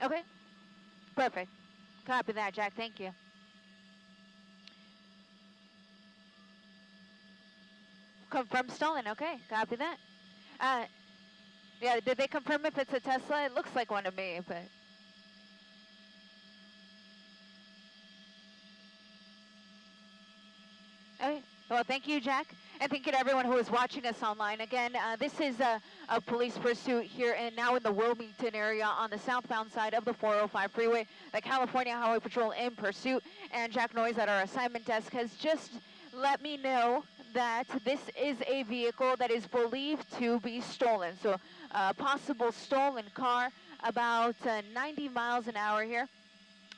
Okay, perfect. Copy that, Jack. Thank you. Confirm stolen. Okay, copy that. Uh, yeah, did they confirm if it's a Tesla? It looks like one to me, but... Okay. Well, thank you, Jack, and thank you to everyone who is watching us online. Again, this is a police pursuit here and now in the Wilmington area on the southbound side of the 405 freeway. The California Highway Patrol in pursuit, and Jack Noyes at our assignment desk has just let me know that this is a vehicle that is believed to be stolen. So, a possible stolen car, about 90 miles an hour here.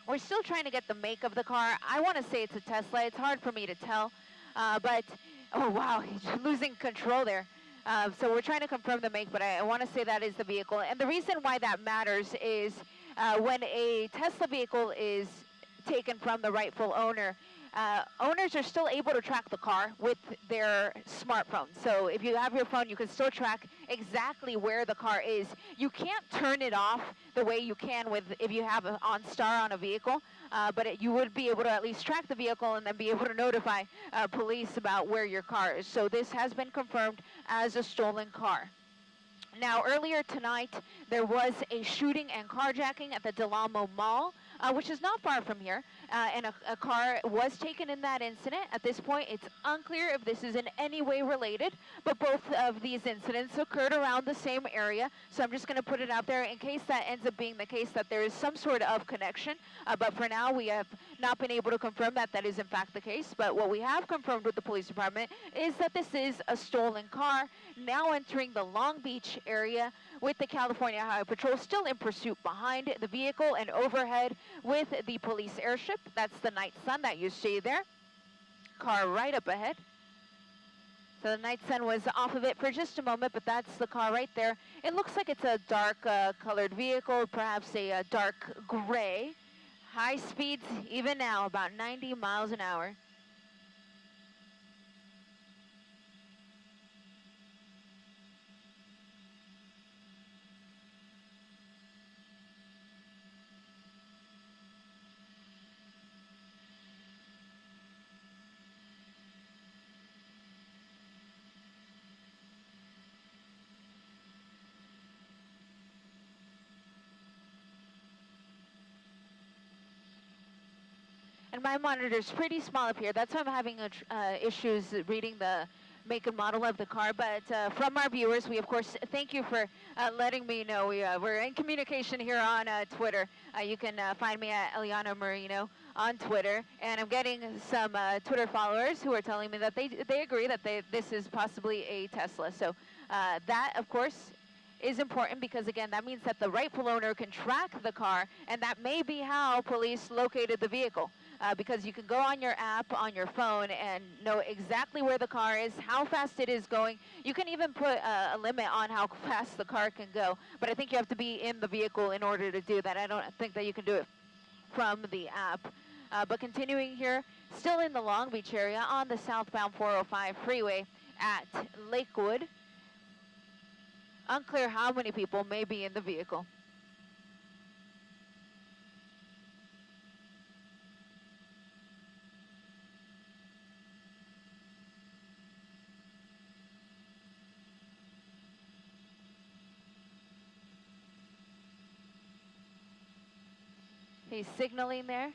We're still trying to get the make of the car. I want to say it's a Tesla. It's hard for me to tell. But, oh wow, he's losing control there. So we're trying to confirm the make, but I want to say that is the vehicle. And the reason why that matters is when a Tesla vehicle is taken from the rightful owner, owners are still able to track the car with their smartphone. So if you have your phone, you can still track exactly where the car is. You can't turn it off the way you can with if you have an OnStar on a vehicle, but you would be able to at least track the vehicle and then be able to notify police about where your car is. So this has been confirmed as a stolen car. Now, earlier tonight, there was a shooting and carjacking at the Del Amo Mall, which is not far from here, and a car was taken in that incident. At this point, it's unclear if this is in any way related, but both of these incidents occurred around the same area, so I'm just going to put it out there in case that ends up being the case that there is some sort of connection, but for now, we have not been able to confirm that that is in fact the case, but what we have confirmed with the police department is that this is a stolen car, now entering the Long Beach area with the California Highway Patrol still in pursuit behind the vehicle and overhead with the police airship. That's the night sun that you see there. Car right up ahead. So the night sun was off of it for just a moment, but that's the car right there. It looks like it's a dark colored vehicle, perhaps a dark gray. High speeds even now, about 90 miles an hour. And my monitor's pretty small up here. That's why I'm having issues reading the make and model of the car. But from our viewers, we of course thank you for letting me know. We're in communication here on Twitter. You can find me at Eliana Marino on Twitter. And I'm getting some Twitter followers who are telling me that they agree that this is possibly a Tesla. So that, of course, is important because, again, that means that the rightful owner can track the car, and that may be how police located the vehicle. Because you can go on your app on your phone and know exactly where the car is, how fast it is going. You can even put a limit on how fast the car can go, but I think you have to be in the vehicle in order to do that. I don't think that you can do it from the app. But continuing here, still in the Long Beach area on the southbound 405 freeway at Lakewood. Unclear how many people may be in the vehicle. He's signaling there.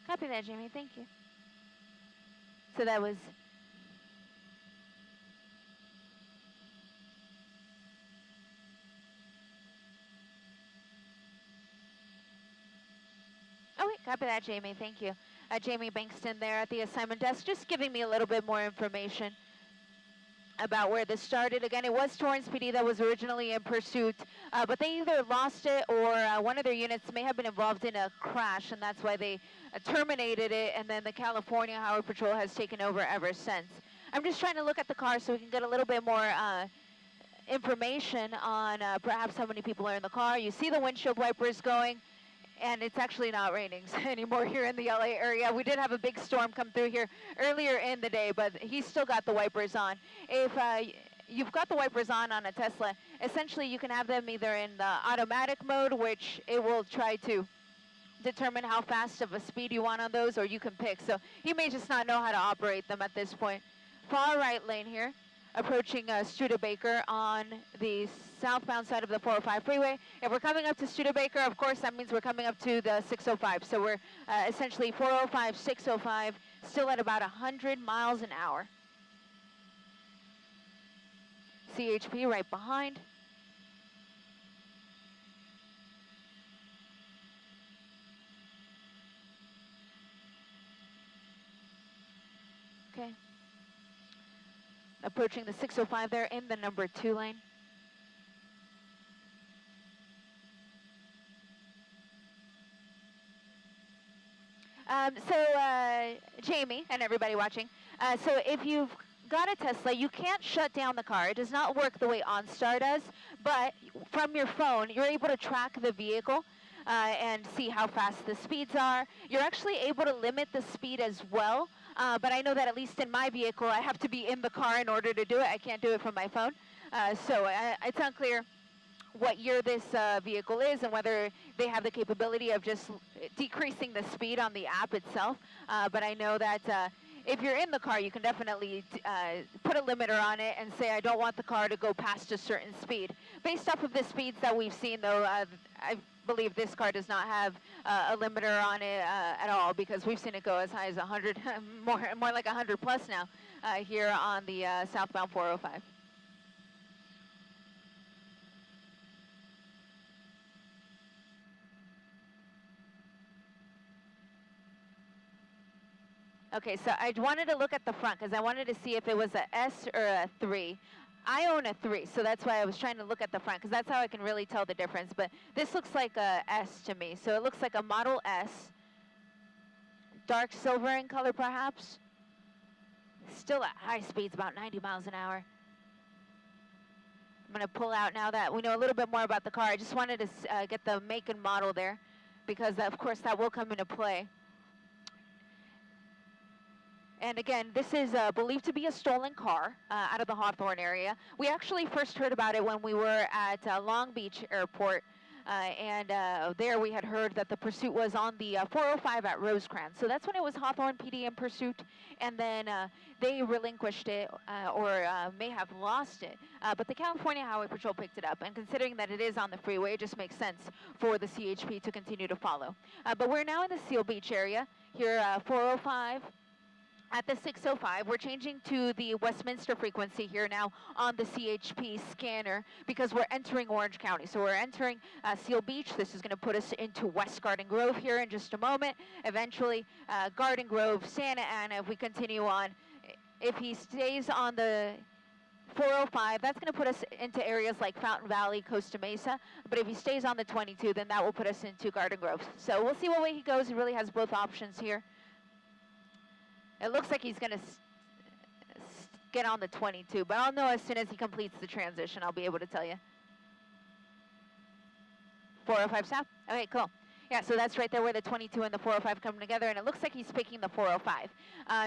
Copy that, Jamie. Thank you. So that was... Oh, wait. Copy that, Jamie. Thank you. Jamie Bankston there at the assignment desk, just giving me a little bit more information about where this started. Again, it was Torrance PD that was originally in pursuit, but they either lost it or one of their units may have been involved in a crash, and that's why they terminated it, and then the California Highway Patrol has taken over ever since. I'm just trying to look at the car so we can get a little bit more information on perhaps how many people are in the car. You see the windshield wipers going. And it's actually not raining anymore here in the LA area. We did have a big storm come through here earlier in the day, but he's still got the wipers on. If you've got the wipers on a Tesla, essentially you can have them either in the automatic mode, which it will try to determine how fast of a speed you want on those, or you can pick. So he may just not know how to operate them at this point. Far right lane here, approaching Studebaker on the southbound side of the 405 freeway. If we're coming up to Studebaker, of course, that means we're coming up to the 605. So we're essentially 405, 605, still at about 100 miles an hour. CHP right behind. Okay. Approaching the 605 there in the number 2 lane. Jamie and everybody watching, so if you've got a Tesla, you can't shut down the car. It does not work the way OnStar does, but from your phone, you're able to track the vehicle and see how fast the speeds are. You're actually able to limit the speed as well, but I know that at least in my vehicle, I have to be in the car in order to do it. I can't do it from my phone. So it's unclear what year this vehicle is and whether they have the capability of just decreasing the speed on the app itself. But I know that if you're in the car, you can definitely put a limiter on it and say, I don't want the car to go past a certain speed. Based off of the speeds that we've seen, though, I believe this car does not have a limiter on it at all, because we've seen it go as high as 100, more like 100 plus now here on the southbound 405. Okay, so I wanted to look at the front because I wanted to see if it was a S or a 3. I own a 3, so that's why I was trying to look at the front, because that's how I can really tell the difference. But this looks like a S to me, so it looks like a Model S. Dark silver in color, perhaps. Still at high speeds, about 90 miles an hour. I'm going to pull out now that we know a little bit more about the car. I just wanted to get the make and model there, because of course that will come into play. And again, this is believed to be a stolen car out of the Hawthorne area. We actually first heard about it when we were at Long Beach Airport, and there we had heard that the pursuit was on the 405 at Rosecrans. So that's when it was Hawthorne PD in pursuit, and then they relinquished it or may have lost it. But the California Highway Patrol picked it up, and considering that it is on the freeway, it just makes sense for the CHP to continue to follow. But we're now in the Seal Beach area, here 405. At the 605, we're changing to the Westminster frequency here now on the CHP scanner because we're entering Orange County. So we're entering Seal Beach. This is going to put us into West Garden Grove here in just a moment. Eventually, Garden Grove, Santa Ana, if we continue on. If he stays on the 405, that's going to put us into areas like Fountain Valley, Costa Mesa. But if he stays on the 22, then that will put us into Garden Grove. So we'll see what way he goes. He really has both options here. It looks like he's going to get on the 22, but I'll know as soon as he completes the transition. I'll be able to tell you. 405 south? Okay, cool. Yeah, so that's right there where the 22 and the 405 come together, and it looks like he's picking the 405.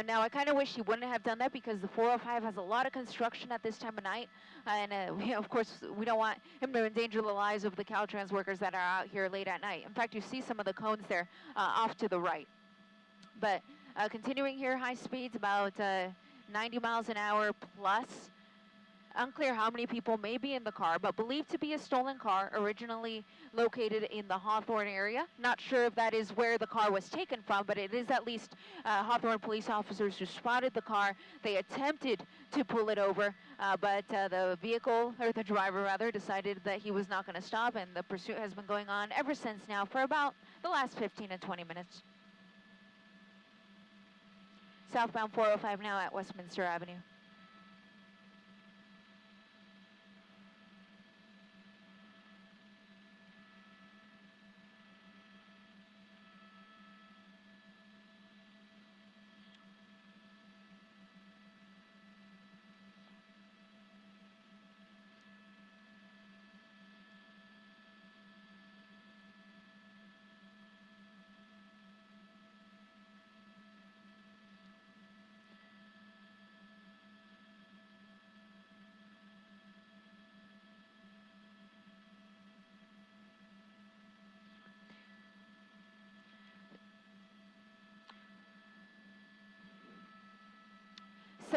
Now, I kind of wish he wouldn't have done that because the 405 has a lot of construction at this time of night, and of course, we don't want him to endanger the lives of the Caltrans workers that are out here late at night. In fact, you see some of the cones there off to the right. But continuing here, high speeds, about 90 miles an hour plus. Unclear how many people may be in the car, but believed to be a stolen car originally located in the Hawthorne area. Not sure if that is where the car was taken from, but it is at least Hawthorne police officers who spotted the car. They attempted to pull it over, but the vehicle, or the driver rather, decided that he was not going to stop, and the pursuit has been going on ever since now for about the last 15 to 20 minutes. Southbound 405 now at Westminster Avenue.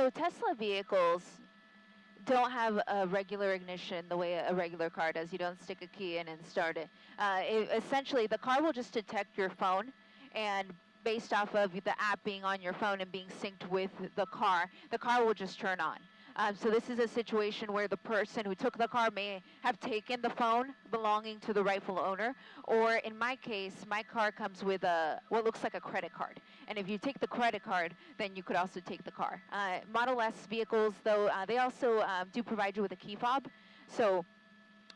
So Tesla vehicles don't have a regular ignition the way a regular car does. You don't stick a key in and start it. Essentially, the car will just detect your phone, and based off of the app being on your phone and being synced with the car will just turn on. So this is a situation where the person who took the car may have taken the phone belonging to the rightful owner, or in my case, my car comes with what looks like a credit card. And if you take the credit card, then you could also take the car. Model S vehicles, though, they also do provide you with a key fob. So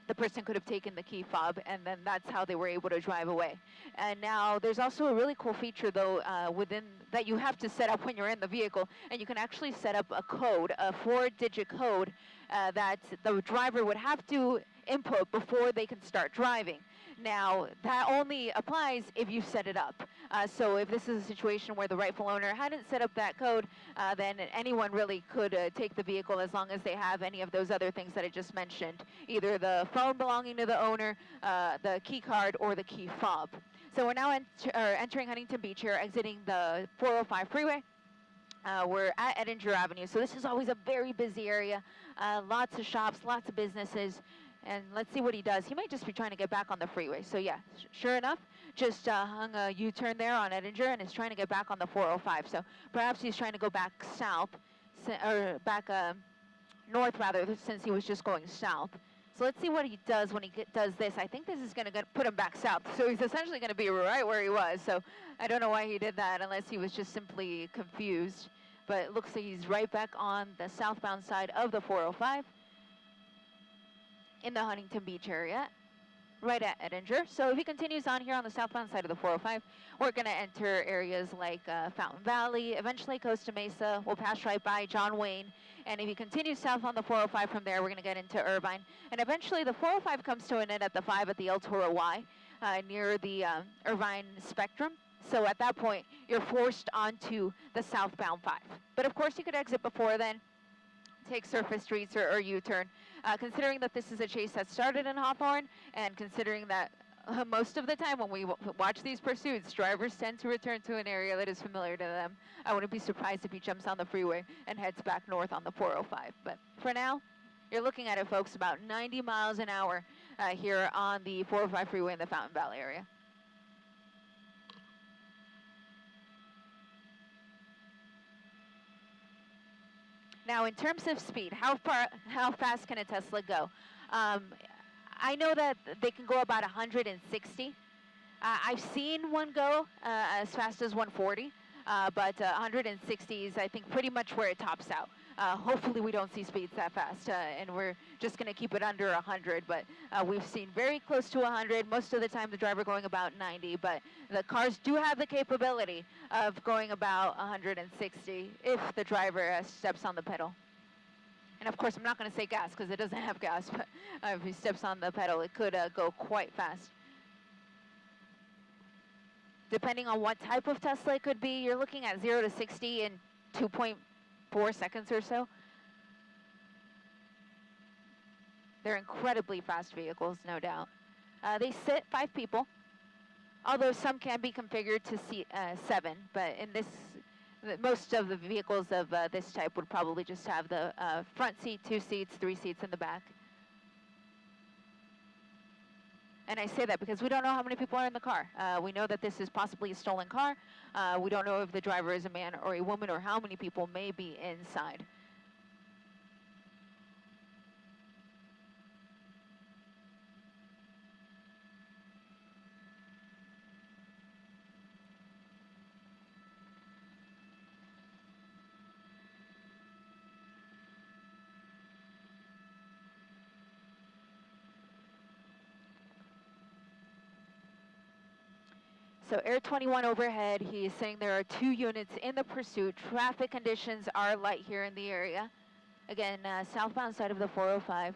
the person could have taken the key fob, and then that's how they were able to drive away. And now there's also a really cool feature, though, within that you have to set up when you're in the vehicle, and you can actually set up a code, a 4-digit code that the driver would have to input before they can start driving. Now, that only applies if you set it up. So if this is a situation where the rightful owner hadn't set up that code, then anyone really could take the vehicle as long as they have any of those other things that I just mentioned, either the phone belonging to the owner, the key card, or the key fob. So we're now entering Huntington Beach here, exiting the 405 freeway. We're at Edinger Avenue, so this is always a very busy area. Lots of shops, lots of businesses. And let's see what he does. He might just be trying to get back on the freeway. So yeah, sure enough, just hung a U-turn there on Edinger and is trying to get back on the 405. So perhaps he's trying to go back south, or back north rather, since he was just going south. So let's see what he does when he does this. I think this is going to put him back south. So he's essentially going to be right where he was. So I don't know why he did that unless he was just simply confused. But it looks like he's right back on the southbound side of the 405. In the Huntington Beach area, right at Edinger. So if he continues on here on the southbound side of the 405, we're going to enter areas like Fountain Valley, eventually Costa Mesa. We'll pass right by John Wayne. And if he continues south on the 405 from there, we're going to get into Irvine. And eventually the 405 comes to an end at the 5 at the El Toro Y, near the Irvine Spectrum. So at that point, you're forced onto the southbound 5. But of course, you could exit before then, take surface streets or U-turn. Considering that this is a chase that started in Hawthorne, and considering that most of the time when we watch these pursuits, drivers tend to return to an area that is familiar to them, I wouldn't be surprised if he jumps on the freeway and heads back north on the 405. But for now, you're looking at it, folks, about 90 miles an hour here on the 405 freeway in the Fountain Valley area. Now, in terms of speed, how fast can a Tesla go? I know that they can go about 160. I've seen one go as fast as 140, but 160 is, I think, pretty much where it tops out. Hopefully we don't see speeds that fast, and we're just going to keep it under 100, but we've seen very close to 100, most of the time the driver going about 90, but the cars do have the capability of going about 160 if the driver steps on the pedal. And of course, I'm not going to say gas because it doesn't have gas, but if he steps on the pedal, it could go quite fast. Depending on what type of Tesla it could be, you're looking at 0 to 60 in 2.4 seconds or so. They're incredibly fast vehicles, no doubt. They sit 5 people, although some can be configured to seat 7, but in this, most of the vehicles of this type would probably just have the front seat, 2 seats, 3 seats in the back. And I say that because we don't know how many people are in the car. We know that this is possibly a stolen car. We don't know if the driver is a man or a woman or how many people may be inside. So Air 21 overhead, he is saying there are 2 units in the pursuit. Traffic conditions are light here in the area. Again, southbound side of the 405.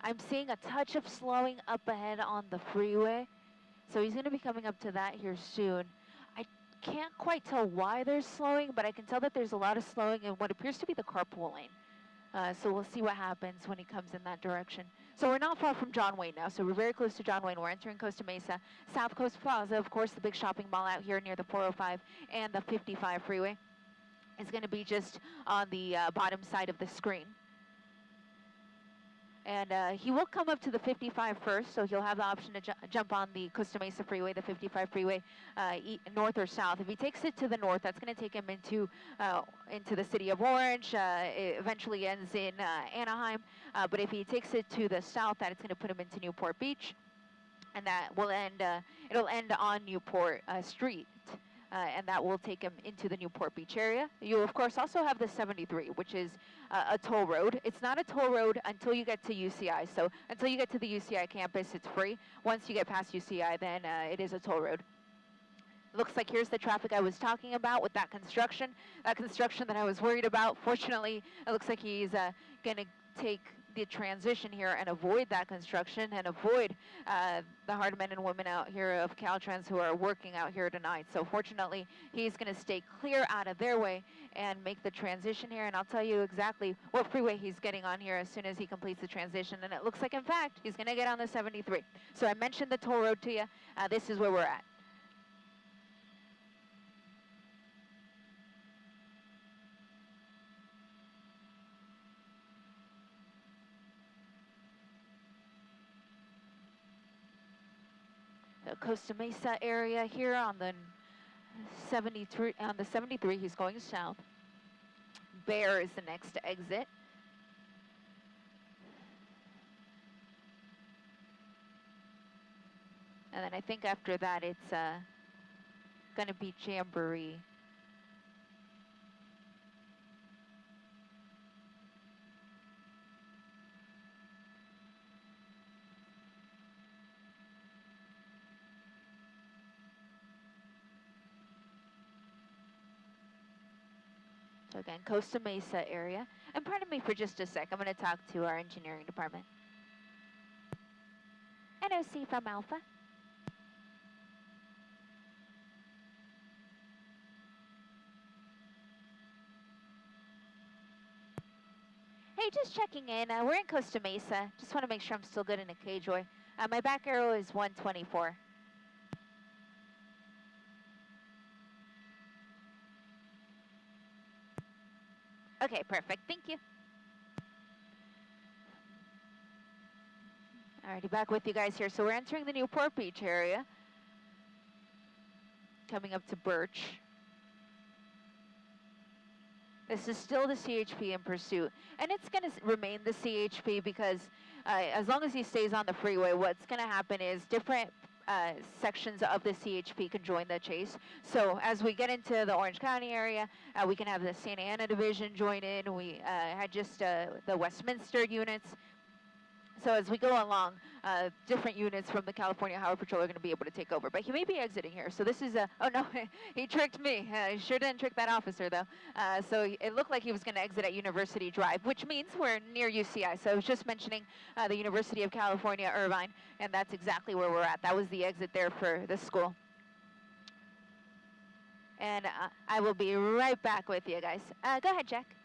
I'm seeing a touch of slowing up ahead on the freeway. So he's going to be coming up to that here soon. I can't quite tell why they're slowing, but I can tell that there's a lot of slowing in what appears to be the carpool lane. So we'll see what happens when he comes in that direction. So we're not far from John Wayne now, so we're very close to John Wayne. We're entering Costa Mesa. South Coast Plaza, of course, the big shopping mall out here near the 405 and the 55 freeway. is going to be just on the bottom side of the screen. And he will come up to the 55 first, so he'll have the option to jump on the Costa Mesa Freeway, the 55 freeway, north or south. If he takes it to the north, that's going to take him into the city of Orange. It eventually ends in Anaheim. But if he takes it to the south, that it's going to put him into Newport Beach, and that will end. It'll end on Newport Street. And that will take him into the Newport Beach area. You, of course, also have the 73, which is a toll road. It's not a toll road until you get to UCI. So until you get to the UCI campus, it's free. Once you get past UCI, then it is a toll road. Looks like here's the traffic I was talking about with that construction that I was worried about. Fortunately, it looks like he's going to take the transition here and avoid that construction and avoid the hard men and women out here of Caltrans who are working out here tonight. So fortunately, he's going to stay clear out of their way and make the transition here. And I'll tell you exactly what freeway he's getting on here as soon as he completes the transition. And it looks like, in fact, he's going to get on the 73. So I mentioned the toll road to you. This is where we're at. The Costa Mesa area here on the 73. On the 73, he's going south. Bear is the next exit. And then I think after that, it's going to be Jamboree. So again, Costa Mesa area. And pardon me for just a sec. I'm going to talk to our engineering department. NOC from Alpha. Hey, just checking in. We're in Costa Mesa. Just want to make sure I'm still good in a K-Joy. My back arrow is 124. Okay, perfect. Thank you. Alrighty, back with you guys here. So we're entering the Newport Beach area. Coming up to Birch. This is still the CHP in pursuit. And it's going to remain the CHP because as long as he stays on the freeway, what's going to happen is different sections of the CHP can join the chase. So as we get into the Orange County area, we can have the Santa Ana division join in. We had just the Westminster units. So as we go along, different units from the California Highway Patrol are going to be able to take over. But he may be exiting here. So this is a, oh no, he tricked me. He sure didn't trick that officer though. So it looked like he was going to exit at University Drive, which means we're near UCI. So I was just mentioning the University of California, Irvine, and that's exactly where we're at. That was the exit there for the school. And I will be right back with you guys. Go ahead, Jack.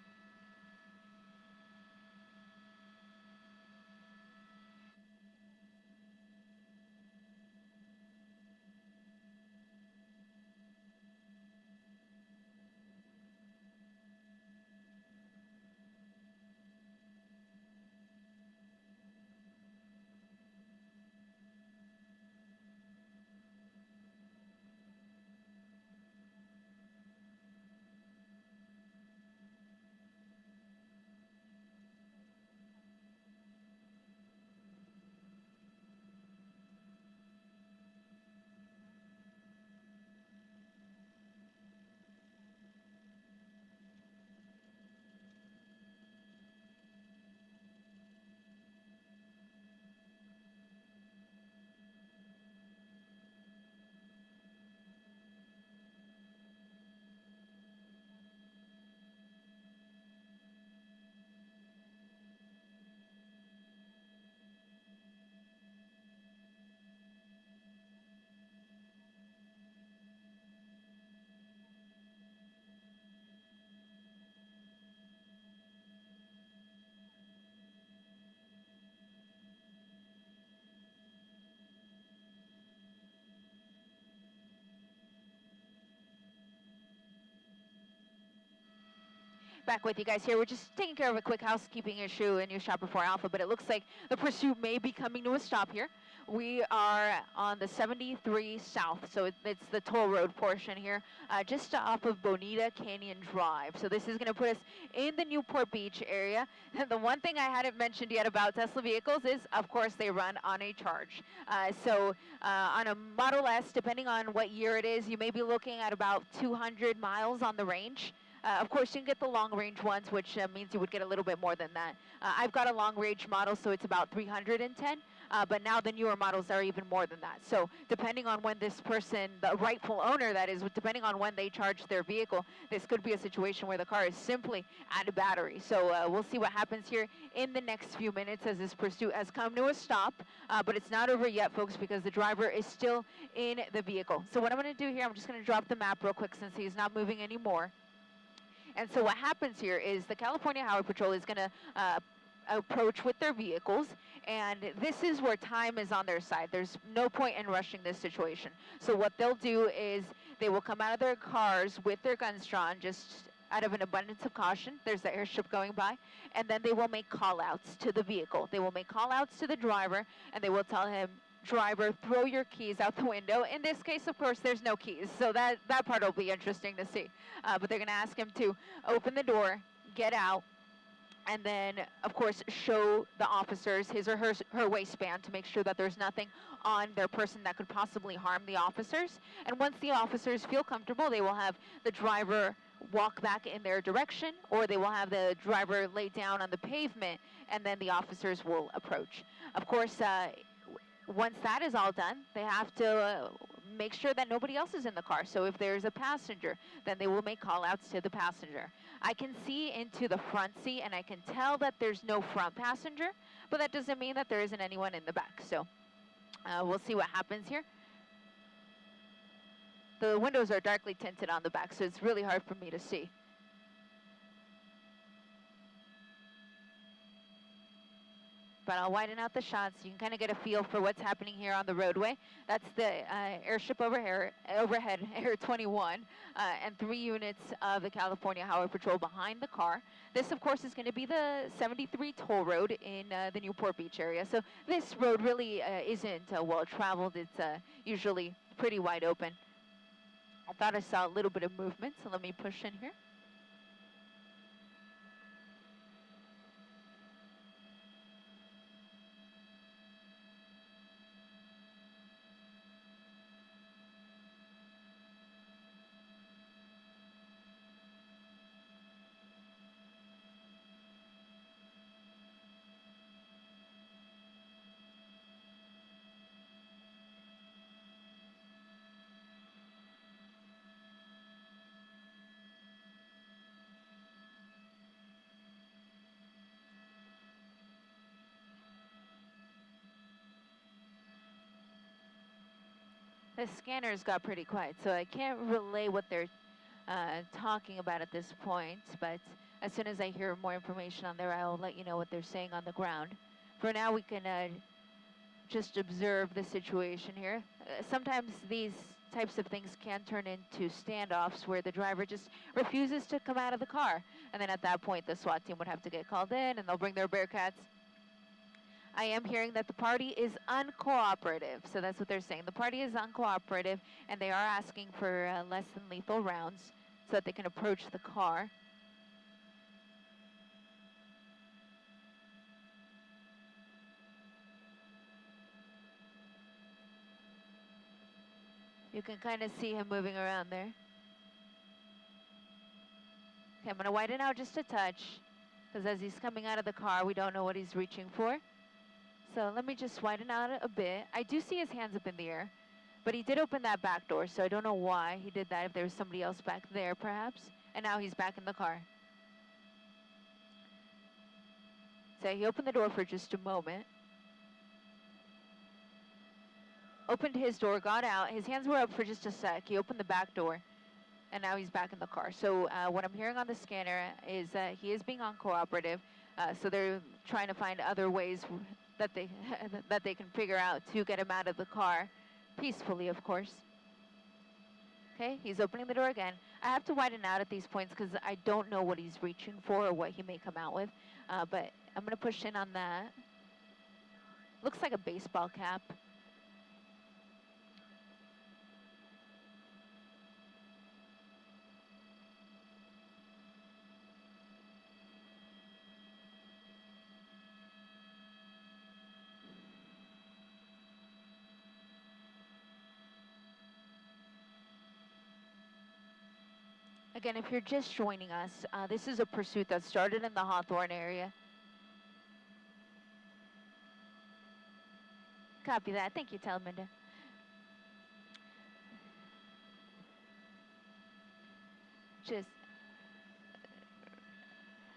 Back with you guys here. We're just taking care of a quick housekeeping issue in News Shopper 4 Alpha, but it looks like the pursuit may be coming to a stop here. We are on the 73 South, so it's the toll road portion here, just off of Bonita Canyon Drive. So this is going to put us in the Newport Beach area. And the one thing I hadn't mentioned yet about Tesla vehicles is, of course, they run on a charge. On a Model S, depending on what year it is, you may be looking at about 200 miles on the range. Of course, you can get the long-range ones, which means you would get a little bit more than that. I've got a long-range model, so it's about 310, but now the newer models are even more than that. So depending on when this person, the rightful owner that is, depending on when they charge their vehicle, this could be a situation where the car is simply out of battery. So we'll see what happens here in the next few minutes as this pursuit has come to a stop, but it's not over yet, folks, because the driver is still in the vehicle. So what I'm going to do here, I'm just going to drop the map real quick since he's not moving anymore. And so what happens here is the California Highway Patrol is going to approach with their vehicles, and this is where time is on their side. There's no point in rushing this situation. So what they'll do is they will come out of their cars with their guns drawn, just out of an abundance of caution. There's the airship going by, and then they will make call-outs to the vehicle. They will make call-outs to the driver, and they will tell him, driver, throw your keys out the window. In this case, of course, there's no keys, so that part will be interesting to see. But they're going to ask him to open the door, get out, and then, of course, show the officers his or her waistband to make sure that there's nothing on their person that could possibly harm the officers. And once the officers feel comfortable, they will have the driver walk back in their direction, or they will have the driver lay down on the pavement, and then the officers will approach. Of course, once that is all done, they have to make sure that nobody else is in the car. So if there's a passenger, then they will make call-outs to the passenger. I can see into the front seat, and I can tell that there's no front passenger, but that doesn't mean that there isn't anyone in the back. So we'll see what happens here. The windows are darkly tinted on the back, so it's really hard for me to see. But I'll widen out the shots so you can kind of get a feel for what's happening here on the roadway. That's the airship overhead, Air 21, and 3 units of the California Highway Patrol behind the car. This, of course, is going to be the 73 toll road in the Newport Beach area. So this road really isn't well-traveled. It's usually pretty wide open. I thought I saw a little bit of movement, so let me push in here. The scanners got pretty quiet, so I can't relay what they're talking about at this point, but as soon as I hear more information on there, I'll let you know what they're saying on the ground. For now, we can just observe the situation here. Sometimes these types of things can turn into standoffs where the driver just refuses to come out of the car, and then at that point, the SWAT team would have to get called in, and they'll bring their Bearcats. I am hearing that the party is uncooperative, so that's what they're saying. The party is uncooperative, and they are asking for less than lethal rounds so that they can approach the car. You can kind of see him moving around there. Okay, I'm going to widen out just a touch, because as he's coming out of the car, we don't know what he's reaching for. So let me just widen out a bit. I do see his hands up in the air, but he did open that back door, so I don't know why he did that, if there was somebody else back there perhaps. And now he's back in the car. So he opened the door for just a moment. Opened his door, got out. His hands were up for just a sec. He opened the back door, and now he's back in the car. So what I'm hearing on the scanner is that he is being uncooperative. So they're trying to find other ways that they can figure out to get him out of the car, peacefully, of course. Okay, he's opening the door again. I have to widen out at these points because I don't know what he's reaching for or what he may come out with. But I'm going to push in on that. Looks like a baseball cap. Again, if you're just joining us, this is a pursuit that started in the Hawthorne area. Copy that. Thank you, Teleminda. Just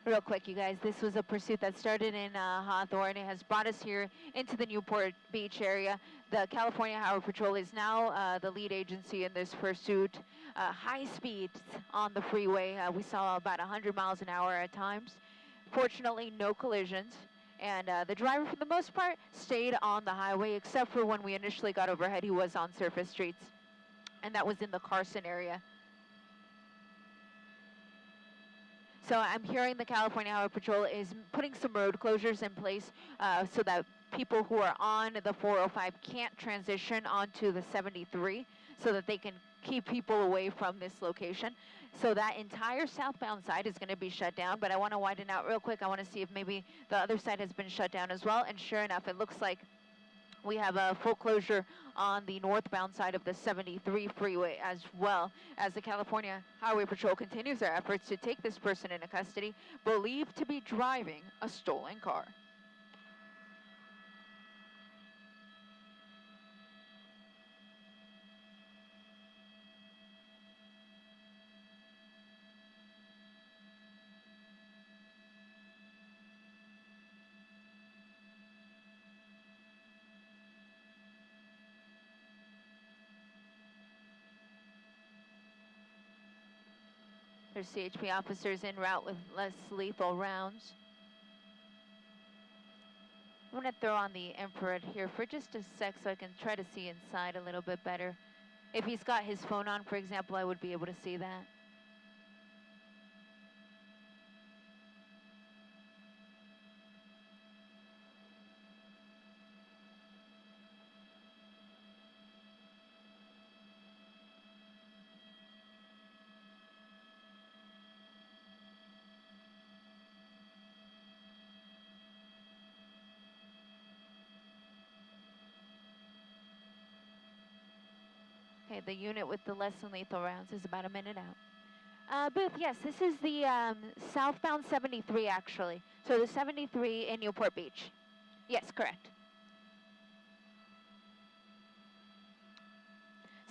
real quick, you guys, this was a pursuit that started in Hawthorne. It has brought us here into the Newport Beach area. The California Highway Patrol is now the lead agency in this pursuit. High speeds on the freeway. We saw about 100 miles an hour at times. Fortunately, no collisions. And the driver, for the most part, stayed on the highway, except for when we initially got overhead, he was on surface streets. And that was in the Carson area. So I'm hearing the California Highway Patrol is putting some road closures in place so that people who are on the 405 can't transition onto the 73 so that they can keep people away from this location. So that entire southbound side is going to be shut down, but I want to widen out real quick. I want to see if maybe the other side has been shut down as well. And sure enough, it looks like we have a full closure on the northbound side of the 73 freeway, as well as the California Highway Patrol continues their efforts to take this person into custody, believed to be driving a stolen car. There's CHP officers en route with less lethal rounds. I'm going to throw on the infrared here for just a sec so I can try to see inside a little bit better. If he's got his phone on, for example, I would be able to see that. Okay, the unit with the less than lethal rounds is about a minute out. Booth, yes, this is the southbound 73 actually. So the 73 in Newport Beach. Yes, correct.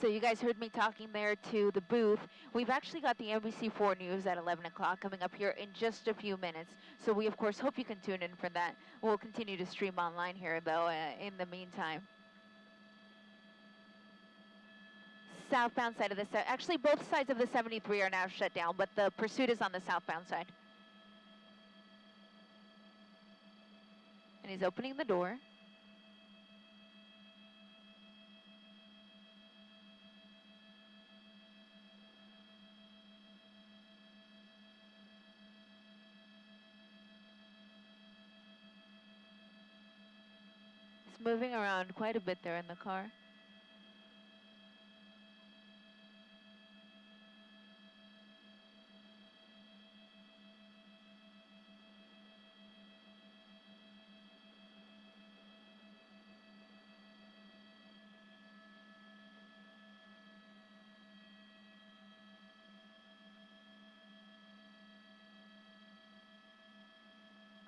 So you guys heard me talking there to the booth. We've actually got the NBC4 News at 11 o'clock coming up here in just a few minutes. So we, of course, hope you can tune in for that. We'll continue to stream online here, though, in the meantime. Southbound side of the actually both sides of the 73 are now shut down, but the pursuit is on the southbound side. And he's opening the door. He's moving around quite a bit there in the car.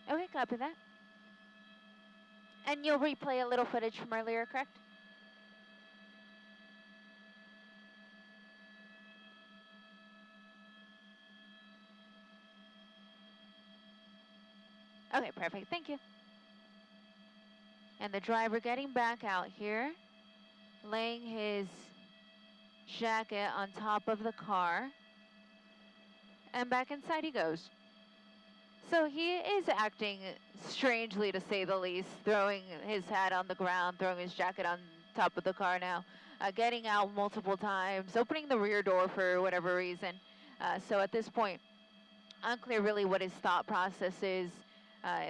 Okay, copy that. And you'll replay a little footage from earlier, correct? Okay, perfect. Thank you. And the driver getting back out here, laying his jacket on top of the car, and back inside he goes. So he is acting strangely, to say the least, throwing his hat on the ground, throwing his jacket on top of the car now. getting out multiple times, opening the rear door for whatever reason. So at this point, unclear really what his thought process is.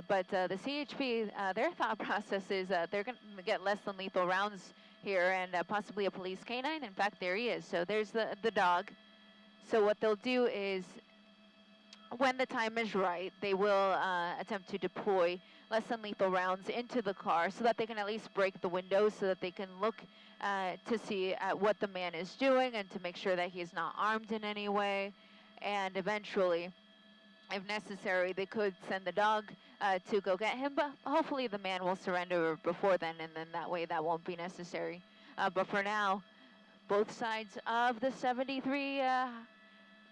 But the CHP, their thought process is they're going to get less than lethal rounds here and possibly a police canine. In fact, there he is. So there's the dog. So what they'll do is, when the time is right, they will attempt to deploy less than lethal rounds into the car so that they can at least break the windows so that they can look to see what the man is doing and to make sure that he's not armed in any way. And eventually, if necessary, they could send the dog to go get him, but hopefully the man will surrender before then, and then that way that won't be necessary. But for now, both sides of the 73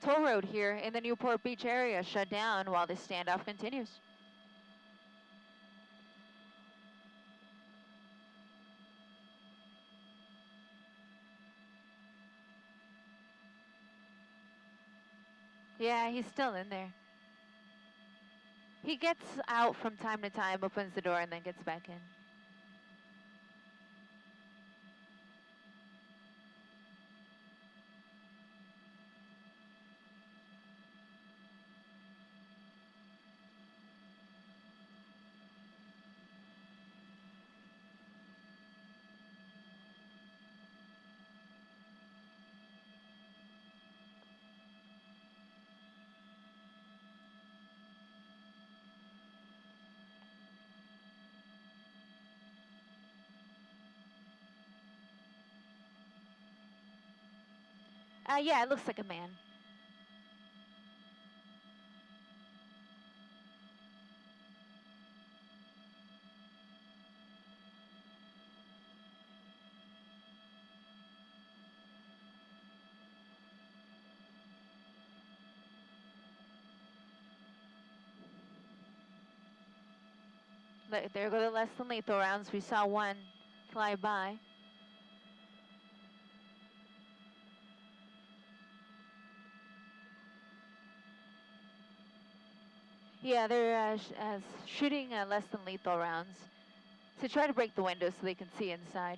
toll road here in the Newport Beach area shut down while this standoff continues. Yeah, he's still in there. He gets out from time to time, opens the door, and then gets back in. Yeah, it looks like a man. There go the less than lethal rounds. We saw one fly by. Yeah, they're shooting less than lethal rounds to try to break the windows so they can see inside.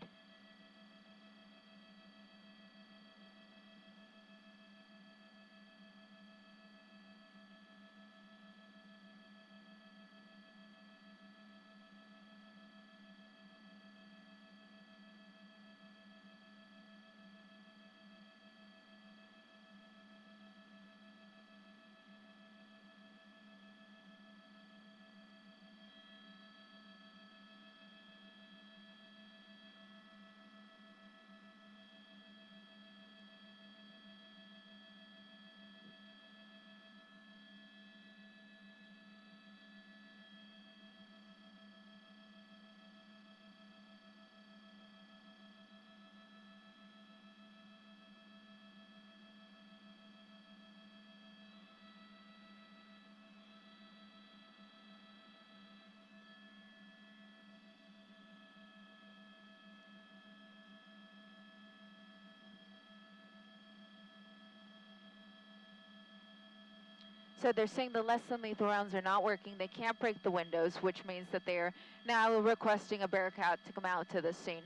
So they're saying the less than lethal rounds are not working. They can't break the windows, which means that they're now requesting a Bearcat to come out to the scene.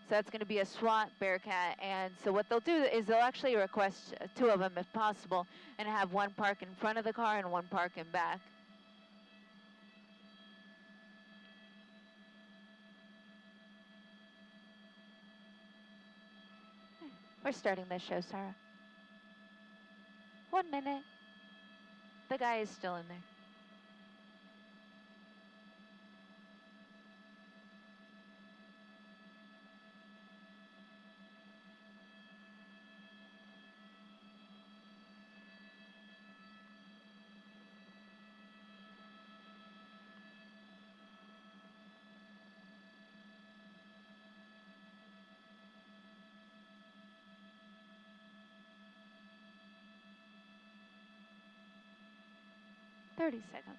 So that's going to be a SWAT Bearcat, and so what they'll do is they'll actually request two of them if possible, and have one park in front of the car and one park in back. We're starting this show, Sarah. 1 minute. The guy is still in there. Thirty seconds.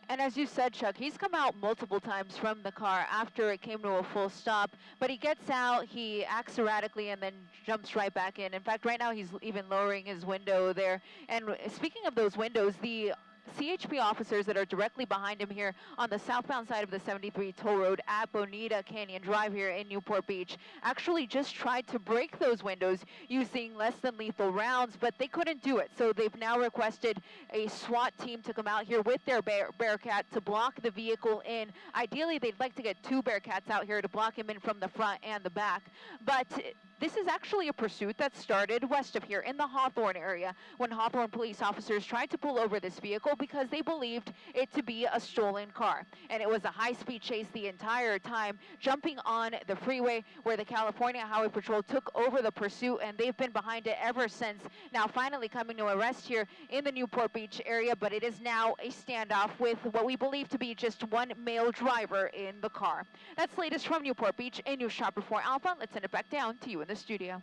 And as you said, Chuck, he's come out multiple times from the car after it came to a full stop. But he gets out, he acts erratically, and then jumps right back in. In fact, right now he's even lowering his window there. And speaking of those windows, the CHP officers that are directly behind him here on the southbound side of the 73 toll road at Bonita Canyon Drive here in Newport Beach actually just tried to break those windows using less than lethal rounds, but they couldn't do it. So they've now requested a SWAT team to come out here with their Bearcat to block the vehicle in. Ideally, they'd like to get 2 Bearcats out here to block him in from the front and the back. But this is actually a pursuit that started west of here in the Hawthorne area when Hawthorne police officers tried to pull over this vehicle because they believed it to be a stolen car. And it was a high-speed chase the entire time, jumping on the freeway where the California Highway Patrol took over the pursuit, and they've been behind it ever since, now finally coming to arrest here in the Newport Beach area. But it is now a standoff with what we believe to be just one male driver in the car. That's latest from Newport Beach. A News Chopper 4 Alpha. Let's send it back down to you in the studio.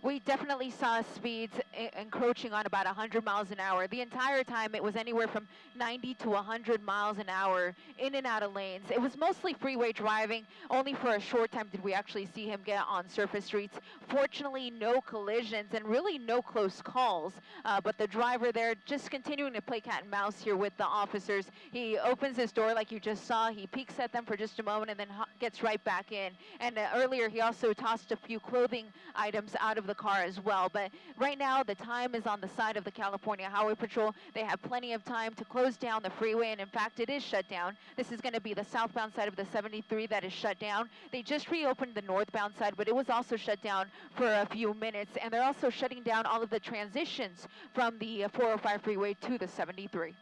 We definitely saw speeds encroaching on about 100 miles an hour. The entire time it was anywhere from 90 to 100 miles an hour in and out of lanes. It was mostly freeway driving. Only for a short time did we actually see him get on surface streets. Fortunately, no collisions and really no close calls. But the driver there just continuing to play cat and mouse here with the officers. He opens his door like you just saw. He peeks at them for just a moment and then gets right back in. And earlier he also tossed a few clothing items out of the car as well. But right now the time is on the side of the California Highway Patrol. They have plenty of time to close down the freeway, and in fact it is shut down. This is going to be the southbound side of the 73 that is shut down. They just reopened the northbound side, but it was also shut down for a few minutes, and they're also shutting down all of the transitions from the 405 freeway to the 73.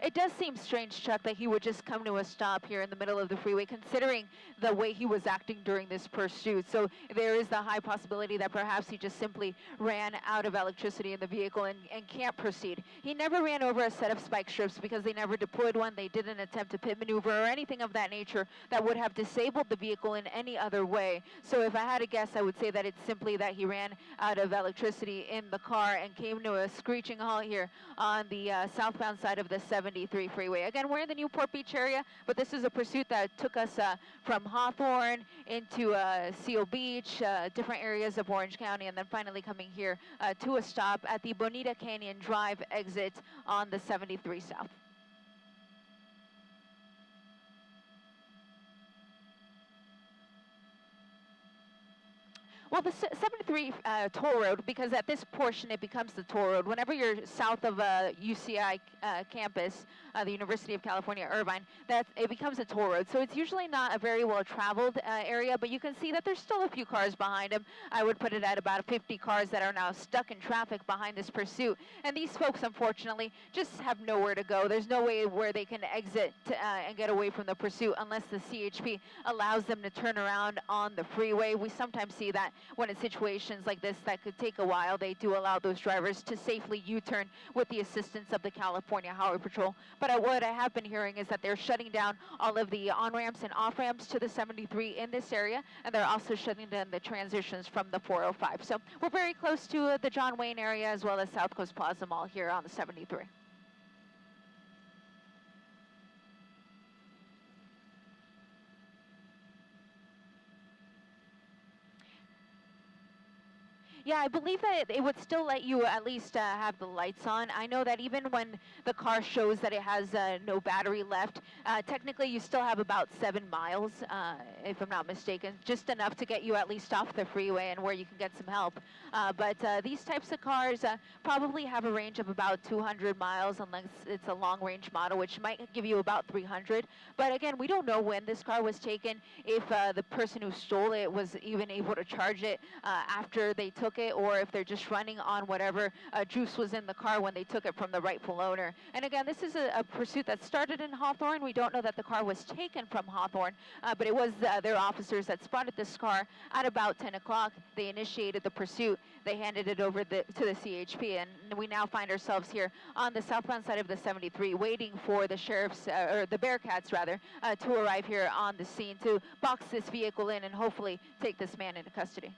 It does seem strange, Chuck, that he would just come to a stop here in the middle of the freeway, considering the way he was acting during this pursuit. So there is the high possibility that perhaps he just simply ran out of electricity in the vehicle and can't proceed. He never ran over a set of spike strips because they never deployed one. They didn't attempt a pit maneuver or anything of that nature that would have disabled the vehicle in any other way. So if I had to guess, I would say that it's simply that he ran out of electricity in the car and came to a screeching halt here on the southbound side of the 73 freeway. Again, we're in the Newport Beach area, but this is a pursuit that took us from Hawthorne into Seal Beach, different areas of Orange County, and then finally coming here to a stop at the Bonita Canyon Drive exit on the 73 South. Well, the 73 toll road, because at this portion it becomes the toll road. Whenever you're south of UCI campus, the University of California, Irvine, it becomes a toll road. So it's usually not a very well-traveled area, but you can see that there's still a few cars behind them. I would put it at about 50 cars that are now stuck in traffic behind this pursuit. And these folks, unfortunately, just have nowhere to go. There's no way where they can exit and get away from the pursuit unless the CHP allows them to turn around on the freeway. We sometimes see that when in situations like this that could take a while, they do allow those drivers to safely U-turn with the assistance of the California Highway Patrol. But what I have been hearing is that they're shutting down all of the on-ramps and off-ramps to the 73 in this area, and they're also shutting down the transitions from the 405. So we're very close to the John Wayne area as well as South Coast Plaza Mall here on the 73. Yeah, I believe that it would still let you at least have the lights on. I know that even when the car shows that it has no battery left, technically you still have about 7 miles, if I'm not mistaken, just enough to get you at least off the freeway and where you can get some help. But these types of cars probably have a range of about 200 miles unless it's a long-range model, which might give you about 300. But again, we don't know when this car was taken, if the person who stole it was even able to charge it after they took took it, or if they're just running on whatever juice was in the car when they took it from the rightful owner. And again, this is a pursuit that started in Hawthorne. We don't know that the car was taken from Hawthorne, but it was their officers that spotted this car at about 10 o'clock. They initiated the pursuit. They handed it over to the CHP, and we now find ourselves here on the southbound side of the 73, waiting for the sheriff's, or the Bearcats rather, to arrive here on the scene to box this vehicle in and hopefully take this man into custody.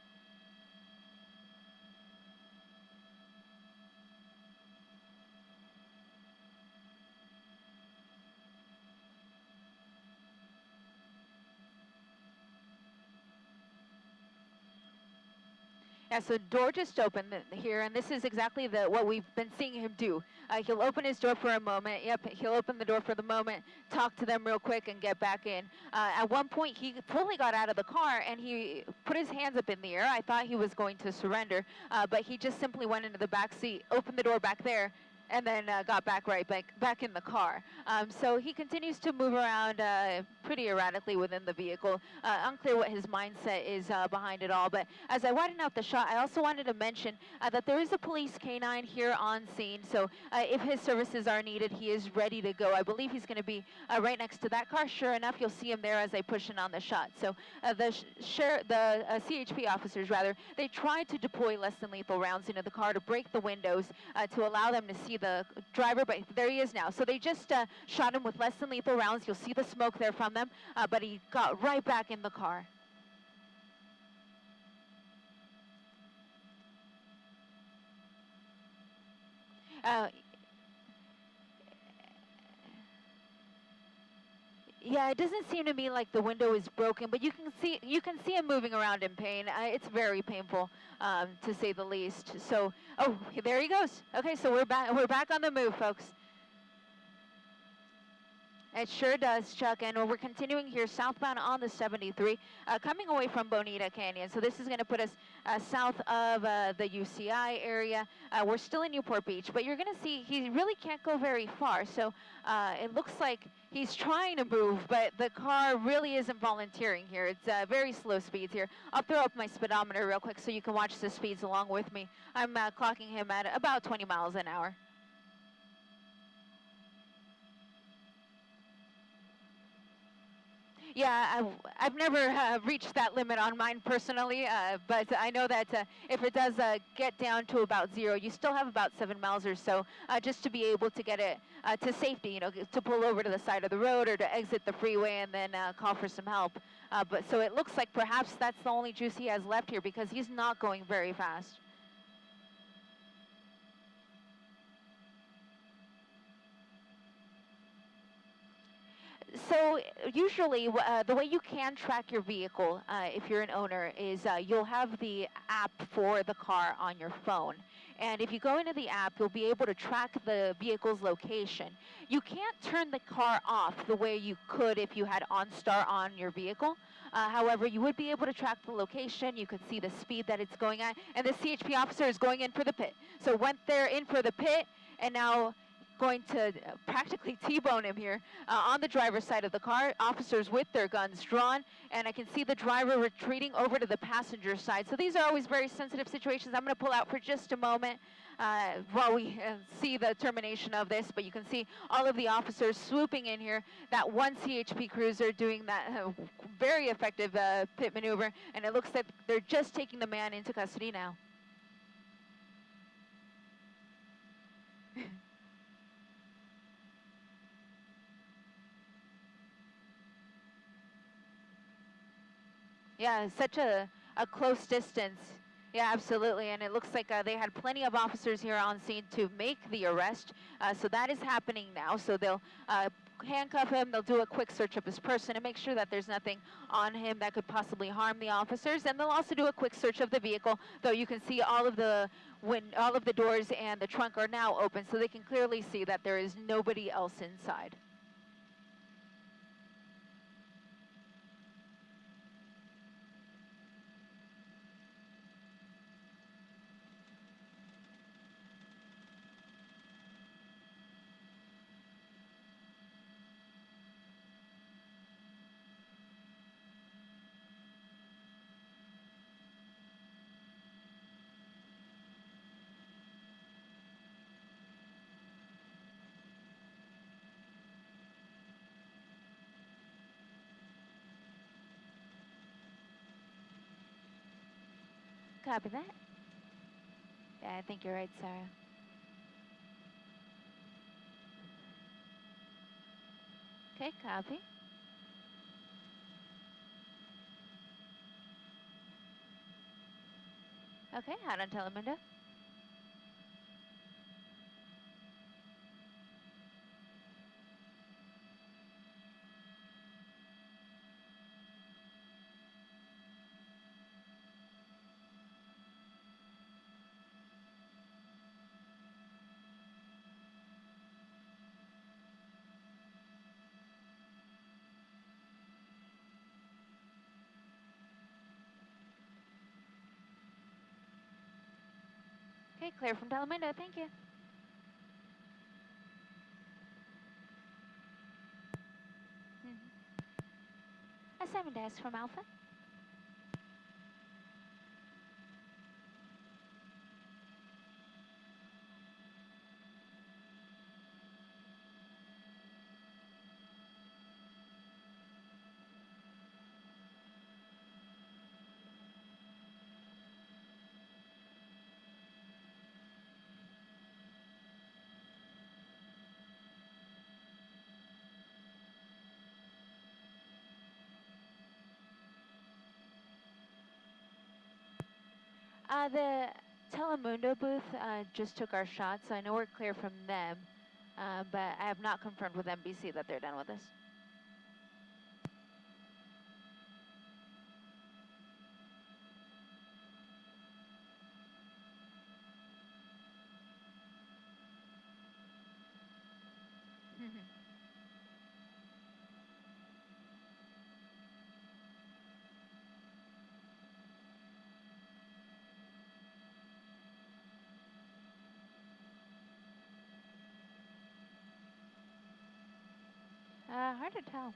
Yeah, so door just opened here, and this is exactly what we've been seeing him do. He'll open his door for a moment. Yep, he'll open the door for the moment, talk to them real quick, and get back in. At one point, he fully got out of the car, and he put his hands up in the air. I thought he was going to surrender, but he just simply went into the back seat, opened the door back there, and then got back back in the car. So he continues to move around pretty erratically within the vehicle. Unclear what his mindset is behind it all. But as I widen out the shot, I also wanted to mention that there is a police canine here on scene. So if his services are needed, he is ready to go. I believe he's going to be right next to that car. Sure enough, you'll see him there as I push in on the shot. So the CHP officers, rather, they tried to deploy less than lethal rounds into the car to break the windows to allow them to see the driver, but there he is now. So they just shot him with less than lethal rounds. You'll see the smoke there from them, but he got right back in the car. Yeah, it doesn't seem to me like the window is broken, but you can see him moving around in pain. It's very painful, to say the least. So, oh, there he goes. Okay, so we're back on the move, folks. It sure does, Chuck, and we're continuing here southbound on the 73, coming away from Bonita Canyon. So this is going to put us south of the UCI area. We're still in Newport Beach, but you're going to see he really can't go very far. So it looks like he's trying to move, but the car really isn't volunteering here. It's very slow speeds here. I'll throw up my speedometer real quick so you can watch the speeds along with me. I'm clocking him at about 20 miles an hour. Yeah, I've never reached that limit on mine personally, but I know that if it does get down to about 0, you still have about 7 miles or so just to be able to get it to safety, you know, to pull over to the side of the road or to exit the freeway and then call for some help. But so it looks like perhaps that's the only juice he has left here because he's not going very fast. So usually the way you can track your vehicle if you're an owner is you'll have the app for the car on your phone. And if you go into the app, you'll be able to track the vehicle's location. You can't turn the car off the way you could if you had OnStar on your vehicle. However, you would be able to track the location. You could see the speed that it's going at. And the CHP officer is going in for the pit. So went there in for the pit, and now going to practically T-bone him here on the driver's side of the car. Officers with their guns drawn, and I can see the driver retreating over to the passenger side. So these are always very sensitive situations. I'm going to pull out for just a moment while we see the termination of this, but you can see all of the officers swooping in here. That one CHP cruiser doing that very effective pit maneuver, and it looks like they're just taking the man into custody now. Yeah, such a close distance. Yeah, absolutely. And it looks like they had plenty of officers here on scene to make the arrest. So that is happening now. So they'll handcuff him. They'll do a quick search of his person and make sure that there's nothing on him that could possibly harm the officers. And they'll also do a quick search of the vehicle, though you can see all of the doors and the trunk are now open, so they can clearly see that there is nobody else inside. copy that. Yeah, I think you're right, Sarah. Okay, copy. Okay, out on Telemundo. Okay, clear from Telemundo, thank you. Assignment desk from Alpha. The Telemundo booth just took our shot, so I know we're clear from them, but I have not confirmed with NBC that they're done with us. Hard to tell.